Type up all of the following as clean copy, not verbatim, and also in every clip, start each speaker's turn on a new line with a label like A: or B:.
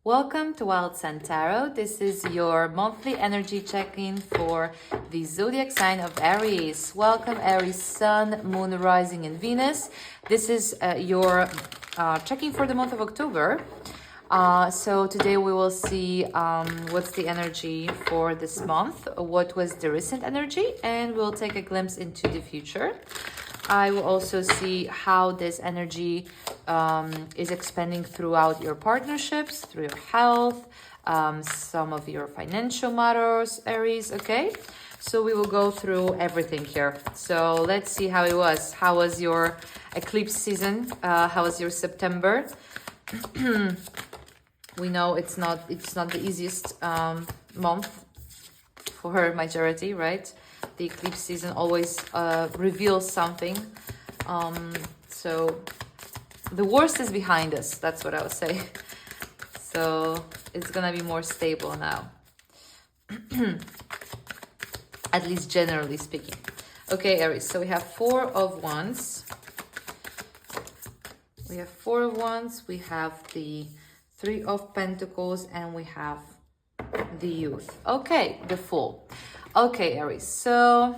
A: Welcome to Wild Sun Tarot. This is your monthly energy check-in for the zodiac sign of Aries. Welcome Aries, Sun, Moon, Rising, and Venus. This is your check-in for the month of October. So today we will see what's the energy for this month, what was the recent energy, and we'll take a glimpse into the future. I will also see how this energy is expanding throughout your partnerships, through your health, some of your financial matters, Aries, okay? So we will go through everything here. So let's see how it was. How was your eclipse season? How was your September? We know it's not the easiest month for majority, right? The eclipse season always reveals something. So the worst is behind us. That's what I would say. So it's gonna be more stable now. At least generally speaking. Okay, Aries. So we have Four of Wands. We have Four of Wands. We have the Three of Pentacles, and we have the Youth. Okay, the Fool. Okay, Aries. So,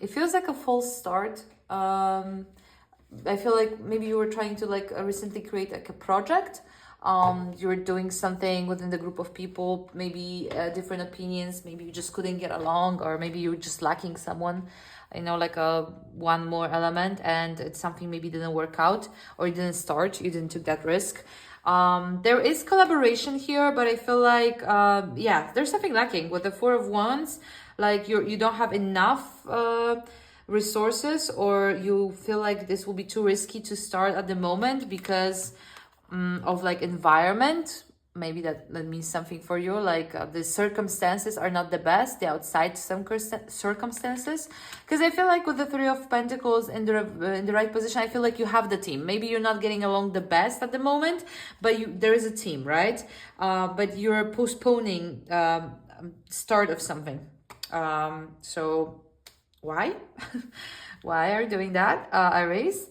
A: it feels like a false start. I feel like maybe you were trying to recently create like a project. You were doing something within the group of people, maybe different opinions. Maybe you just couldn't get along, or maybe you were just lacking someone. You know, like one more element, and it's something maybe didn't work out, or you didn't start. You didn't take that risk. There is collaboration here, but I feel like yeah, there's something lacking with the Four of Wands. Like you don't have enough resources, or you feel like this will be too risky to start at the moment because of like environment. Maybe that means something for you. Like the circumstances are not the best, the outside some circumstances. Because I feel like with the Three of Pentacles in the right position, I feel like you have the team. Maybe you're not getting along the best at the moment, but there is a team, right? But you're postponing start of something. So why? Why are you doing that, Aries?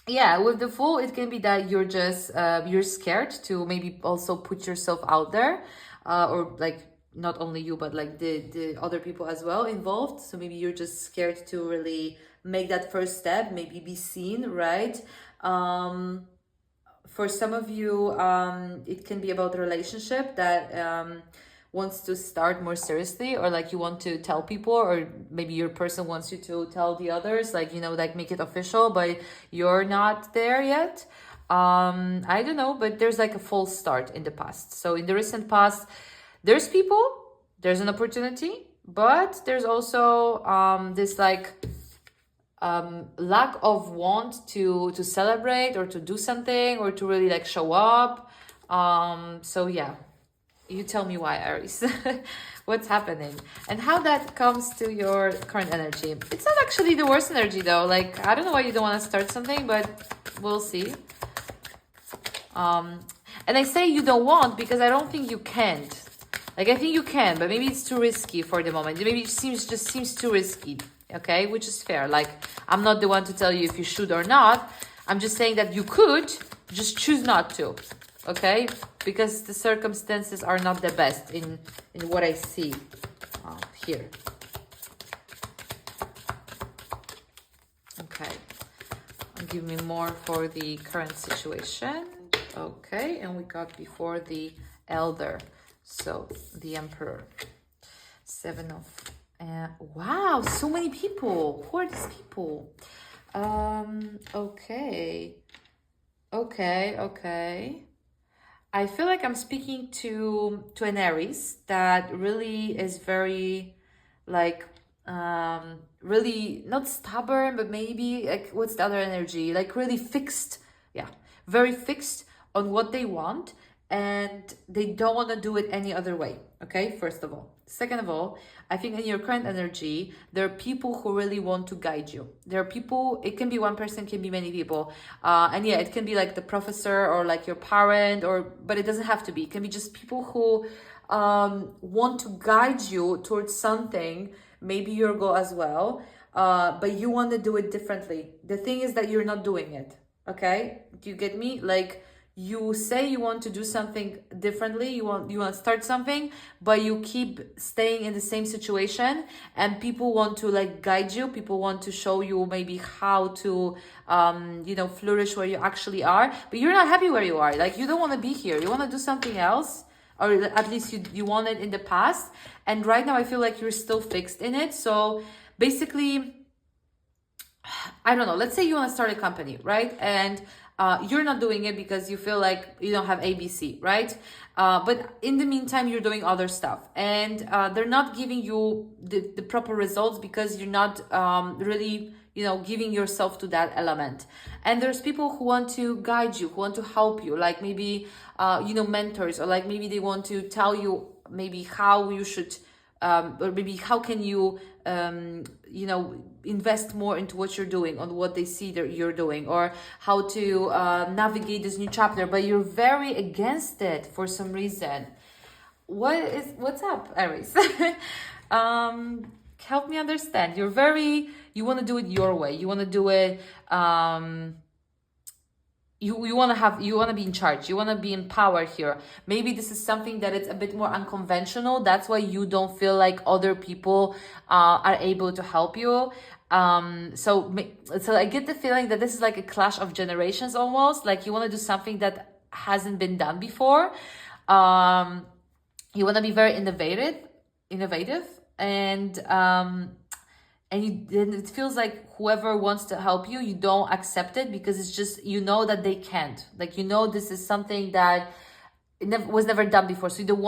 A: Yeah, with the Fool, it can be that you're just you're scared to maybe also put yourself out there, or like not only you, but like the other people as well involved. So maybe you're just scared to really make that first step, maybe be seen, right? For some of you, it can be about a relationship that wants to start more seriously, or like you want to tell people, or maybe your person wants you to tell the others, like, you know, like make it official, but you're not there yet. I don't know, but there's like a false start in the past. So in the recent past, there's people, there's an opportunity, but there's also this like lack of want to celebrate or to do something or to really like show up. So yeah, you tell me why, Aries. What's happening and how that comes to your current energy. It's not actually the worst energy though. Like, I don't know why you don't want to start something, but we'll see. And I say you don't want because I don't think you can't. Like, I think you can, but maybe it's too risky for the moment. Maybe it just seems too risky. Okay, which is fair. Like, I'm not the one to tell you if you should or not. I'm just saying that you could, just choose not to. Okay, because the circumstances are not the best in what I see here. Okay, give me more for the current situation. Okay, and we got before the Elder, so the Emperor. Seven of wow, so many people. Who are these people? Okay. I feel like I'm speaking to an Aries that really is very like really not stubborn, but maybe like, what's the other energy? Like really fixed. Yeah, very fixed on what they want, and they don't want to do it any other way. Okay, first of all. Second of all, I think in your current energy, there are people who really want to guide you. There are people, it can be one person, can be many people. And yeah, it can be like the professor or like your parent, but it doesn't have to be. It can be just people who want to guide you towards something, maybe your goal as well, but you want to do it differently. The thing is that you're not doing it, okay? Do you get me? Like, you say you want to do something differently, you want to start something, but you keep staying in the same situation, and people want to like guide you, people want to show you maybe how to you know, flourish where you actually are, but you're not happy where you are. Like, you don't want to be here, you want to do something else, or at least you want it in the past, and right now I feel like you're still fixed in it. So basically, I don't know, let's say you want to start a company, right? And you're not doing it because you feel like you don't have ABC, right? But in the meantime, you're doing other stuff, and they're not giving you the proper results because you're not really, you know, giving yourself to that element. And there's people who want to guide you, who want to help you, like maybe, you know, mentors, or like maybe they want to tell you maybe how you should, or maybe how can you, you know, invest more into what you're doing, on what they see that you're doing, or how to navigate this new chapter, but you're very against it for some reason. What's up, Aries? Help me understand. You want to do it your way, you want to do it, you want to be in charge, you want to be in power here. Maybe this is something that it's a bit more unconventional, that's why you don't feel like other people are able to help you. So I get the feeling that this is like a clash of generations almost, like you want to do something that hasn't been done before. You want to be very innovative, and then it feels like whoever wants to help you, you don't accept it because it's just, you know that they can't. Like, you know, this is something that was never done before, so you don't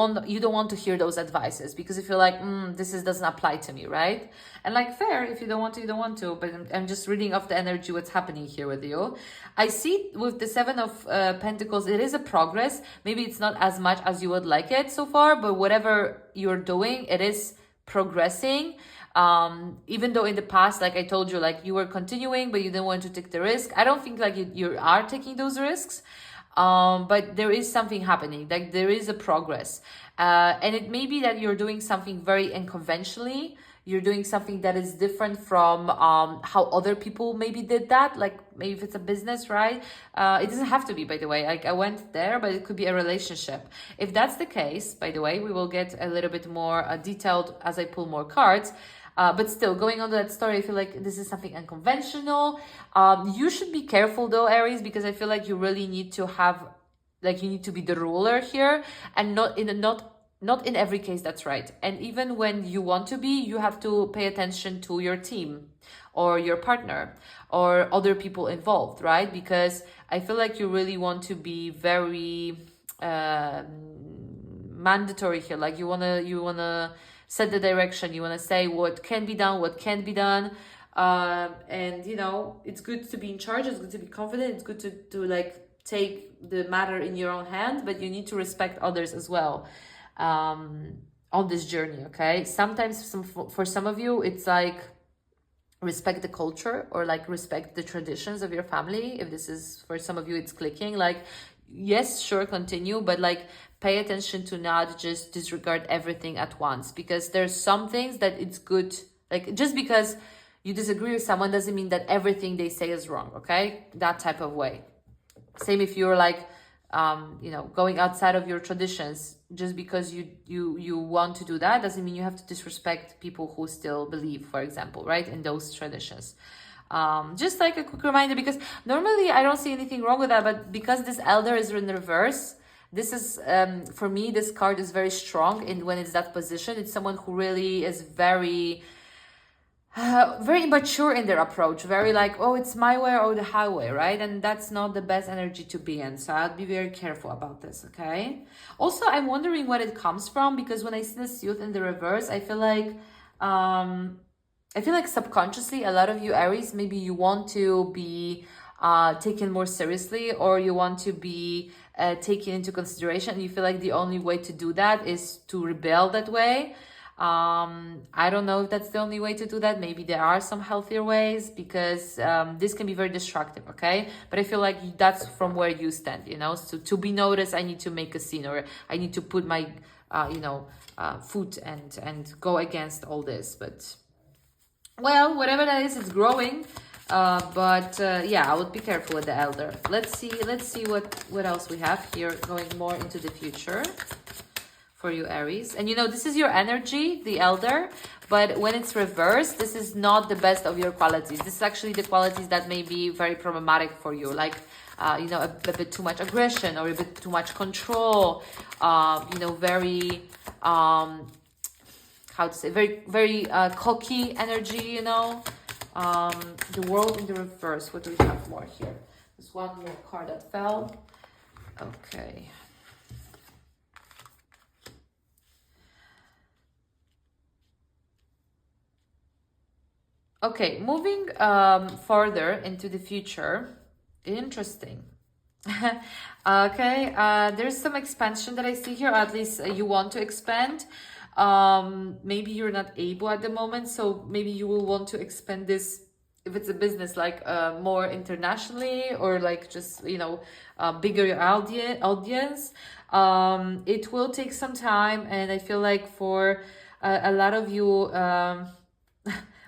A: want to hear those advices because you feel like doesn't apply to me, right? And like, fair, if you don't want to, you don't want to. But I'm just reading off the energy, what's happening here with you. I see with the Seven of Pentacles, it is a progress. Maybe it's not as much as you would like it so far, but whatever you're doing, it is progressing. Even though in the past, like I told you, like you were continuing, but you didn't want to take the risk. I don't think like you are taking those risks. But there is something happening, like there is a progress. And it may be that you're doing something very unconventionally. You're doing something that is different from how other people maybe did that. Like maybe if it's a business, right? It doesn't have to be, by the way. Like I went there, but it could be a relationship. If that's the case, by the way, we will get a little bit more detailed as I pull more cards. But still, going on to that story, I feel like this is something unconventional. You should be careful though, Aries, because I feel like you really need to have, like you need to be the ruler here, and not in every case that's right. And even when you want to be, you have to pay attention to your team or your partner or other people involved, right? Because I feel like you really want to be very mandatory here. Like you wanna set the direction, you want to say what can be done, what can't be done. And you know, it's good to be in charge, it's good to be confident, it's good to like take the matter in your own hand, but you need to respect others as well on this journey, okay? Sometimes for some of you, it's like respect the culture, or like respect the traditions of your family. If this is for some of you, it's clicking, like yes, sure, continue, but like pay attention to not just disregard everything at once, because there's some things that it's good, like just because you disagree with someone doesn't mean that everything they say is wrong, okay? That type of way. Same if you're like you know, going outside of your traditions, just because you want to do that doesn't mean you have to disrespect people who still believe, for example, right, in those traditions. Just like a quick reminder, because normally I don't see anything wrong with that, but because this Elder is in reverse, this is for me, this card is very strong in when it's that position. It's someone who really is very immature in their approach, very like, oh, it's my way or the highway, right? And that's not the best energy to be in, so I'll be very careful about this, okay? Also, I'm wondering where it comes from, because when I see this Youth in the reverse, I feel like subconsciously, a lot of you Aries, maybe you want to be taken more seriously, or you want to be taken into consideration. You feel like the only way to do that is to rebel that way. I don't know if that's the only way to do that. Maybe there are some healthier ways, because this can be very destructive, okay? But I feel like that's from where you stand, you know? So to be noticed, I need to make a scene, or I need to put my, foot and go against all this. But, well, whatever that is, it's growing. But yeah, I would be careful with the elder. Let's see what else we have here, going more into the future for you, Aries. And you know, this is your energy, the elder, but when it's reversed, this is not the best of your qualities. This is actually the qualities that may be very problematic for you, like you know, a bit too much aggression or a bit too much control, you know, very how to say, very cocky energy, you know. The world in the reverse. What do we have more here? There's one more card that fell. Okay. Okay, moving further into the future. Interesting. Okay, there's some expansion that I see here, or at least you want to expand. Maybe you're not able at the moment, so maybe you will want to expand this if it's a business, like more internationally, or like just, you know, bigger audience. It will take some time, and I feel like for a lot of you,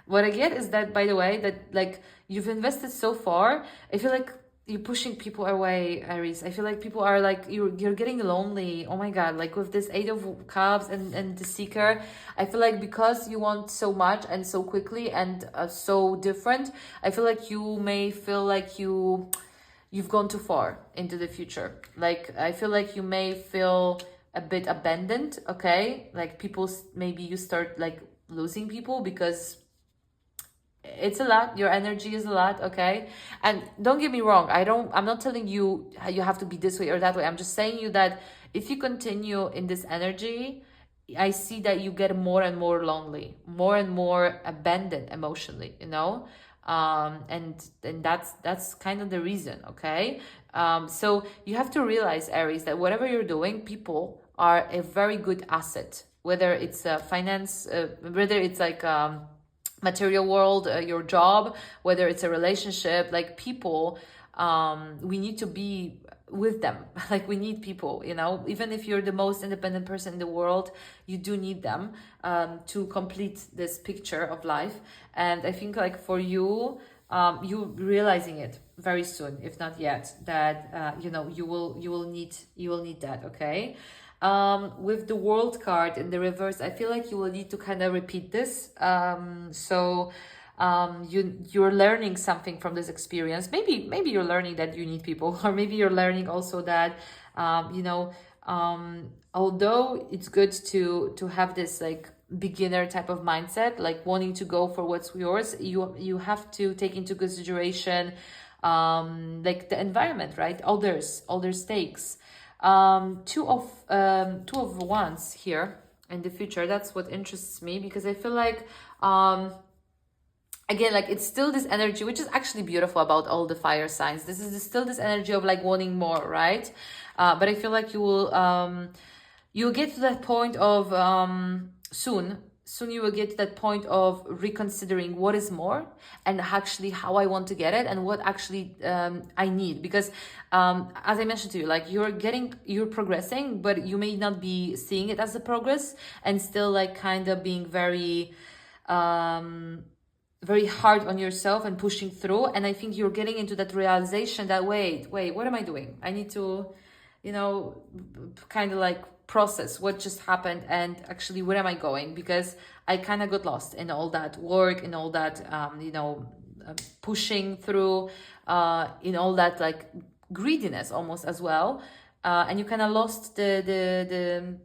A: what I get is that, by the way, that like you've invested so far, I feel like you're pushing people away, Aries. I feel like people are like, you're getting lonely. Oh my God, like with this Eight of Cups and the Seeker, I feel like because you want so much and so quickly and so different, I feel like you may feel like you've gone too far into the future. Like I feel like you may feel a bit abandoned, okay? Like people, maybe you start like losing people because it's a lot, your energy is a lot, okay? And don't get me wrong, I'm not telling you how you have to be this way or that way. I'm just saying you that if you continue in this energy, I see that you get more and more lonely, more and more abandoned emotionally, you know. And that's kind of the reason, okay? So you have to realize, Aries, that whatever you're doing, people are a very good asset, whether it's finance, whether it's like material world, your job, whether it's a relationship, like people, we need to be with them. Like we need people, you know, even if you're the most independent person in the world, you do need them to complete this picture of life. And I think like for you, you realizing it very soon, if not yet, that you know, you will need that, okay? With the World card in the reverse, I feel like you will need to kind of repeat this. You're learning something from this experience. Maybe you're learning that you need people, or maybe you're learning also that you know, although it's good to have this like beginner type of mindset, like wanting to go for what's yours, you have to take into consideration like the environment, right? Others stakes. Two of wands here in the future. That's what interests me, because I feel like again, like it's still this energy, which is actually beautiful about all the fire signs. This is still this energy of like wanting more, right? But I feel like you'll get to that point of soon you will get to that point of reconsidering what is more, and actually how I want to get it, and what actually I need. Because as I mentioned to you, like you're progressing, but you may not be seeing it as a progress, and still like kind of being very very hard on yourself and pushing through. And I think you're getting into that realization that wait, what am I doing? I need to, you know, kind of like process what just happened, and actually where am I going, because I kind of got lost in all that work, in all that you know, pushing through, in all that like greediness almost as well, and you kind of lost the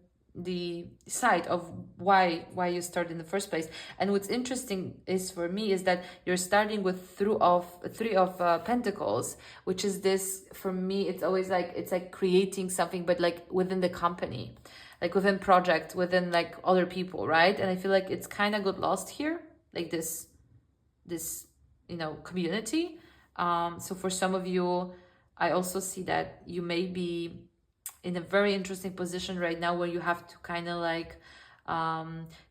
A: side of why you started in the first place. And what's interesting is, for me, is that you're starting with three of pentacles, which is this, for me, it's always like, it's like creating something, but like within the company, like within project, within like other people, right? And I feel like it's kind of got lost here, like this you know, community. So for some of you, I also see that you may be in a very interesting position right now, where you have to kind of like,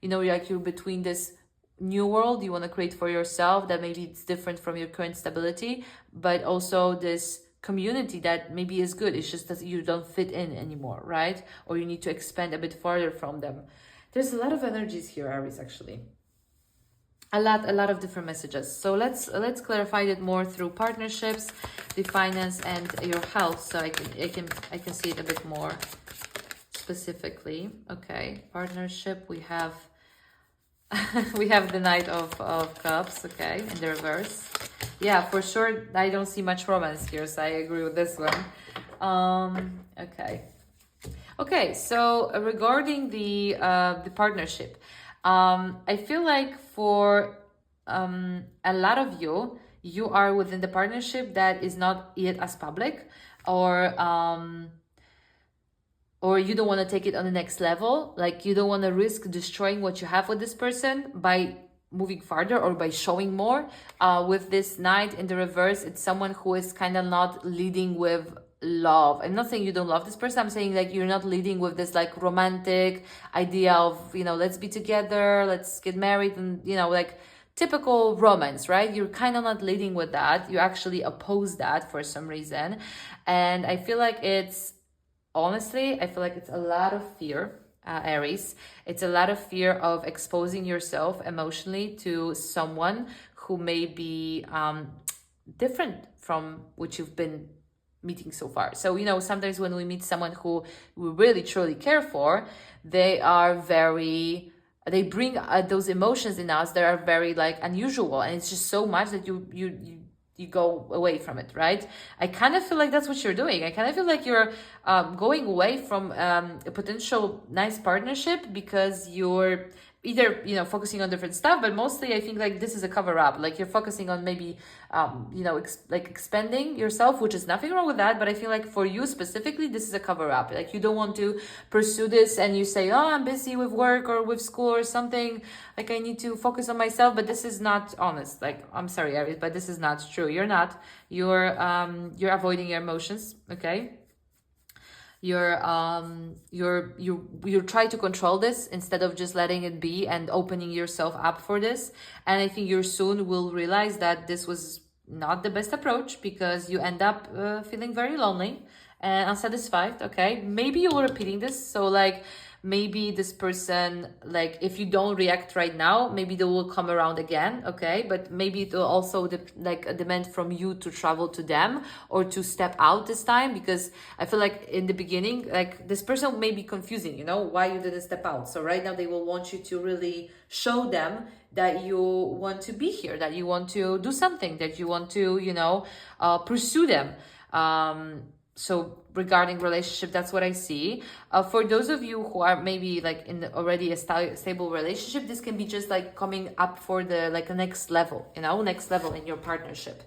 A: you know, you're between this new world you want to create for yourself, that maybe it's different from your current stability, but also this community that maybe is good. It's just that you don't fit in anymore, right? Or you need to expand a bit farther from them. There's a lot of energies here, Aries, actually. a lot of different messages. So let's clarify it more through partnerships, the finance, and your health, so I can see it a bit more specifically. Okay, partnership, we have we have the Knight of Cups, okay, in the reverse. Yeah, for sure, I don't see much romance here, so I agree with this one. Okay. Okay, so regarding the partnership, I feel like for a lot of you, you are within the partnership that is not yet as public, or you don't want to take it on the next level. Like, you don't want to risk destroying what you have with this person by moving farther or by showing more. With this Knight in the reverse, it's someone who is kind of not leading with love. I'm not saying you don't love this person. I'm saying like you're not leading with this like romantic idea of, you know, let's be together, let's get married, and, you know, like typical romance, right? You're kind of not leading with that. You actually oppose that for some reason. And I feel like honestly, I feel like it's a lot of fear, Aries. It's a lot of fear of exposing yourself emotionally to someone who may be different from what you've been meeting so far. So, you know, sometimes when we meet someone who we really truly care for, they bring those emotions in us that are very like unusual, and it's just so much that you go away from it, right? I kind of feel like that's what you're doing. I kind of feel like you're going away from a potential nice partnership because you're either, you know, focusing on different stuff, but mostly I think like this is a cover up. Like, you're focusing on maybe, you know, like expanding yourself, which is nothing wrong with that. But I feel like for you specifically, this is a cover up. Like, you don't want to pursue this, and you say, oh, I'm busy with work or with school or something. Like, I need to focus on myself. But this is not honest. Like, I'm sorry, Aries, but this is not true. You're not. You're avoiding your emotions. Okay. You're trying to control this instead of just letting it be and opening yourself up for this. And I think you soon will realize that this was not the best approach, because you end up feeling very lonely and unsatisfied. Okay, maybe you're repeating this, so like maybe this person, like if you don't react right now, maybe they will come around again. Okay, but maybe it will also demand from you to travel to them or to step out this time, because I feel like in the beginning, like this person may be confusing, you know, why you didn't step out. So right now they will want you to really show them that you want to be here, that you want to do something, that you want to, you know, pursue them. So regarding relationship, that's what I see. For those of you who are maybe like in already a stable relationship, this can be just like coming up for the like a next level, you know, next level in your partnership.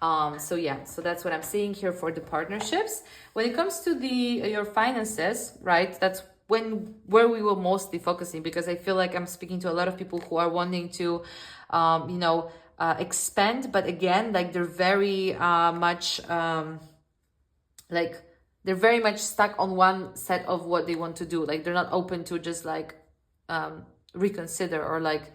A: So yeah, so that's what I'm seeing here for the partnerships. When it comes to your finances, right? That's where we were mostly focusing, because I feel like I'm speaking to a lot of people who are wanting to, you know, expand, but again, like they're very much like they're very much stuck on one set of what they want to do. Like, they're not open to just like reconsider or like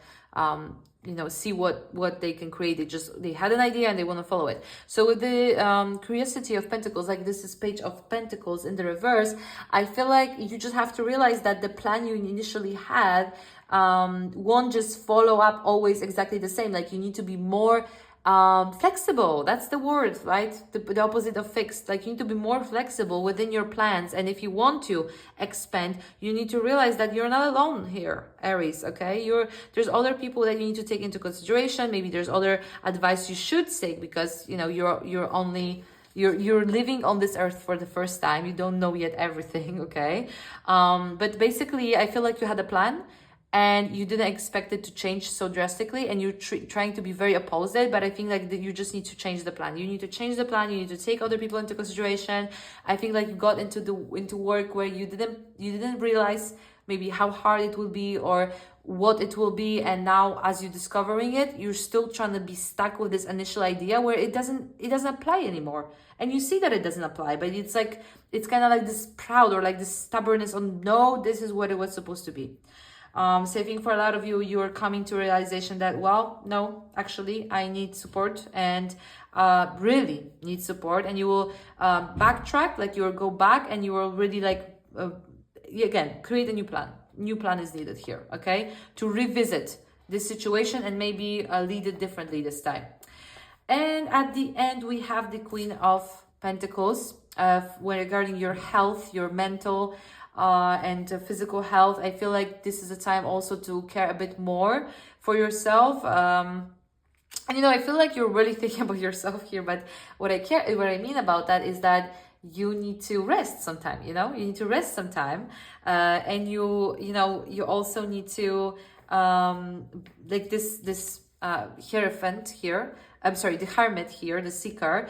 A: you know, see what they can create. They had an idea and they want to follow it. So with the curiosity of Pentacles, like this is Page of Pentacles in the reverse, I feel like you just have to realize that the plan you initially had won't just follow up always exactly the same. Like, you need to be more flexible. That's the word, right? The opposite of fixed. Like, you need to be more flexible within your plans, and if you want to expand, you need to realize that you're not alone here, Aries. Okay, there's other people that you need to take into consideration. Maybe there's other advice you should take, because you know you're living on this earth for the first time. You don't know yet everything. Okay, but basically I feel like you had a plan and you didn't expect it to change so drastically, and you're trying to be very opposed. But I think like you just need to change the plan. You need to change the plan. You need to take other people into consideration. I think like you got into work where you didn't realize maybe how hard it will be or what it will be, and now as you're discovering it, you're still trying to be stuck with this initial idea where it doesn't apply anymore, and you see that it doesn't apply, but it's like it's kind of like this proud or like this stubbornness on, no, this is what it was supposed to be. So I think for a lot of you, you're coming to realization that, well, no, actually, I need support, and really need support, and you will backtrack, like you will go back, and you will really like, again, create a new plan. New plan is needed here, okay? To revisit this situation and maybe lead it differently this time. And at the end, we have the Queen of Pentacles regarding your health, your mental and physical health. I feel like this is a time also to care a bit more for yourself. And I feel like you're really thinking about yourself here, but what I mean about that is that you need to rest sometime, you need to rest sometime. And you also need to, like this Hierophant here, I'm sorry, the Hermit here, the Seeker,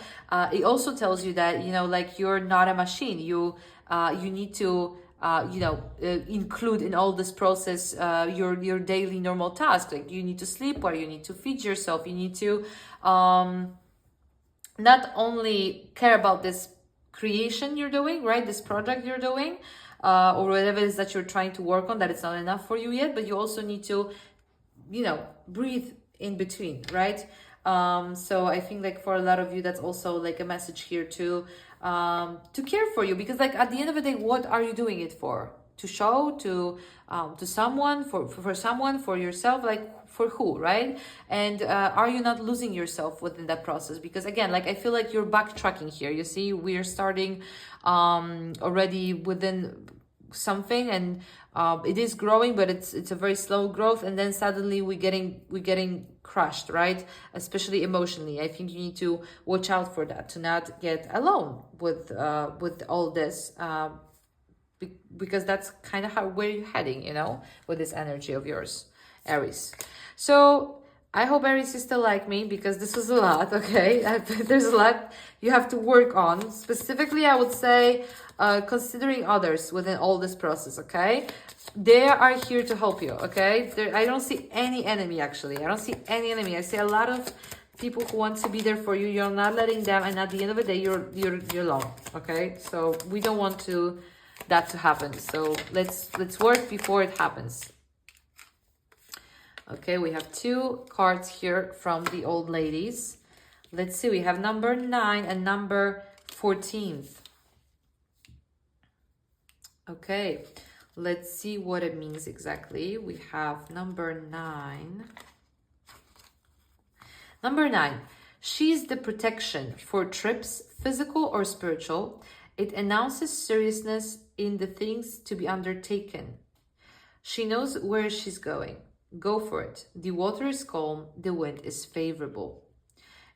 A: it also tells you that, like you're not a machine. You need to, include in all this process your daily normal tasks. Like you need to sleep, or you need to feed yourself. You need to not only care about this creation you're doing, right? This project you're doing, or whatever it is that you're trying to work on, that it's not enough for you yet, but you also need to, breathe in between, right? So I think like for a lot of you, that's also like a message here to care for you, because like at the end of the day, what are you doing it for? To show to someone, for someone, for yourself, like for who, right? And are you not losing yourself within that process? Because again, like I feel like you're backtracking here. You see, we're starting already within something, and it is growing, but it's a very slow growth, and then suddenly we're getting crushed, right? Especially emotionally. I think you need to watch out for that, to not get alone with all this, because that's kind of where you're heading, with this energy of yours, Aries. So I hope Aries is still like me, because this is a lot, okay? There's a lot you have to work on. Specifically, I would say considering others within all this process, okay? They are here to help you, okay? I don't see any enemy, actually. I don't see any enemy. I see a lot of people who want to be there for you. You're not letting them, and at the end of the day, you're alone, okay? So we don't want that to happen. So let's work before it happens. Okay, we have 2 cards here from the old ladies. Let's see, we have number 9 and number 14. Okay, let's see what it means exactly. We have number 9. Number 9, she's the protection for trips, physical or spiritual. It announces seriousness in the things to be undertaken. She knows where she's going. Go for it. The water is calm. The wind is favorable.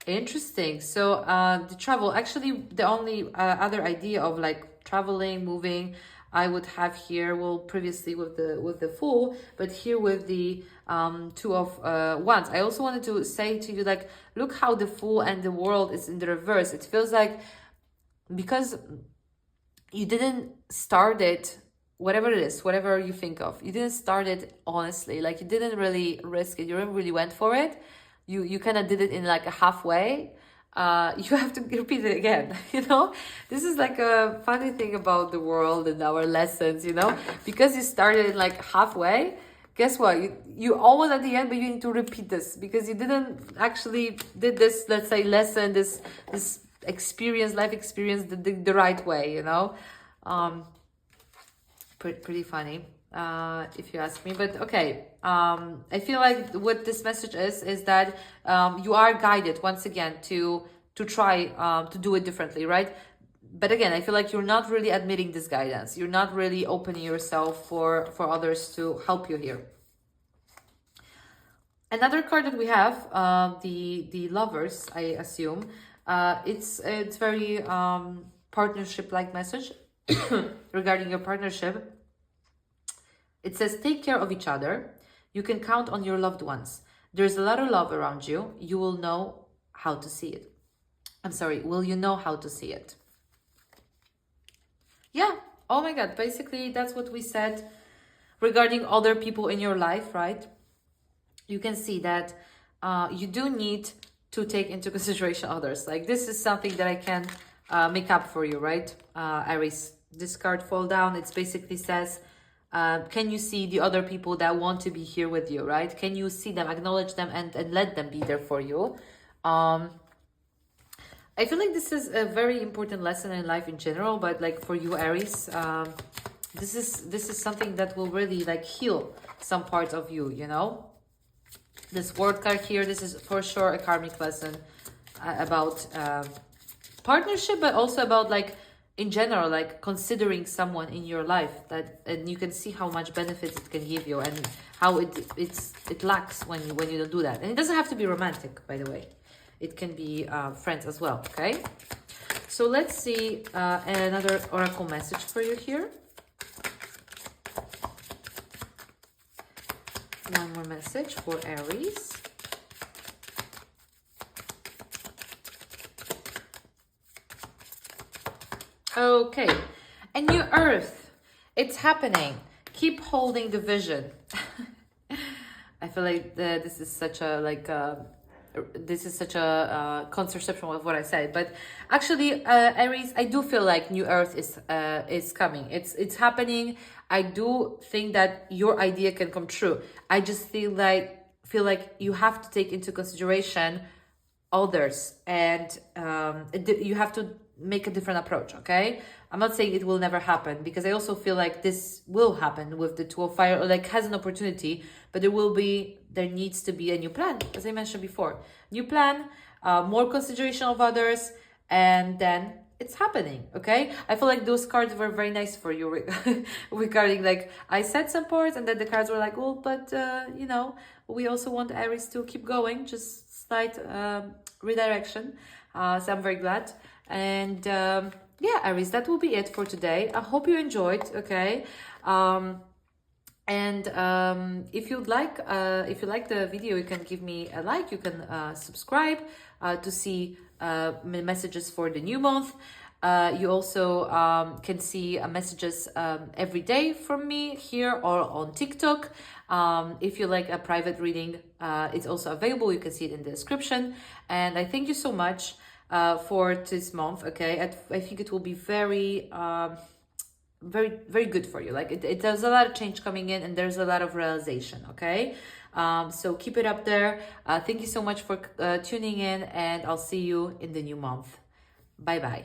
A: Interesting. So the travel, actually the only other idea of like traveling, moving, I would have here, well, previously with the Fool, but here with the 2 of Wands. I also wanted to say to you, like, look how the Fool and the World is in the reverse. It feels like because you didn't start it, whatever it is, whatever you think of, you didn't start it honestly, like you didn't really risk it, you didn't really went for it, you kind of did it in like a halfway. You have to repeat it again. This is like a funny thing about the world and our lessons, because you started it like halfway. Guess what, you almost at the end, but you need to repeat this because you didn't actually did this, let's say, lesson, this experience, life experience, the right way. Pretty funny, if you ask me. But okay, I feel like what this message is that you are guided once again to try to do it differently, right? But again, I feel like you're not really admitting this guidance. You're not really opening yourself for others to help you here. Another card that we have, the Lovers, I assume. It's very partnership-like message regarding your partnership. It says, take care of each other. You can count on your loved ones. There's a lot of love around you. You will know how to see it. I'm sorry, will you know how to see it? Yeah, oh my God, basically that's what we said regarding other people in your life, right? You can see that you do need to take into consideration others. Like this is something that I can make up for you, right? Aries, this card fall down, it basically says, can you see the other people that want to be here with you, right? Can you see them, acknowledge them, and let them be there for you? I feel like this is a very important lesson in life in general, but like for you, Aries, this is something that will really like heal some parts of you, This word card here, this is for sure a karmic lesson about partnership, but also about like in general, like considering someone in your life that, and you can see how much benefits it can give you and how it lacks when you don't do that. And it doesn't have to be romantic, by the way. It can be friends as well. Okay, so let's see another oracle message for you here. One more message for Aries. Okay, a new earth. It's happening. Keep holding the vision. I feel like this is such a contraception of what I said, but actually, Aries, I do feel like new earth is coming. It's happening. I do think that your idea can come true. I just feel like you have to take into consideration others, and you have to make a different approach. Okay, I'm not saying it will never happen, because I also feel like this will happen with the Two of Fire, or like has an opportunity, but there needs to be a new plan, as I mentioned before. New plan, more consideration of others, and then it's happening. Okay, I feel like those cards were very nice for you regarding, like, I said some parts, and then the cards were like, well, but you know, we also want Aries to keep going, just slight redirection. So I'm very glad. And yeah, Aries, that will be it for today. I hope you enjoyed. Okay, and if you like the video, you can give me a like. You can subscribe to see messages for the new month. You also can see messages every day from me here or on TikTok. If you like a private reading, it's also available. You can see it in the description. And I thank you so much for this month. Okay, I think it will be very very good for you. Like there's a lot of change coming in, and there's a lot of realization. Okay, so keep it up there. Thank you so much for tuning in, and I'll see you in the new month. Bye bye.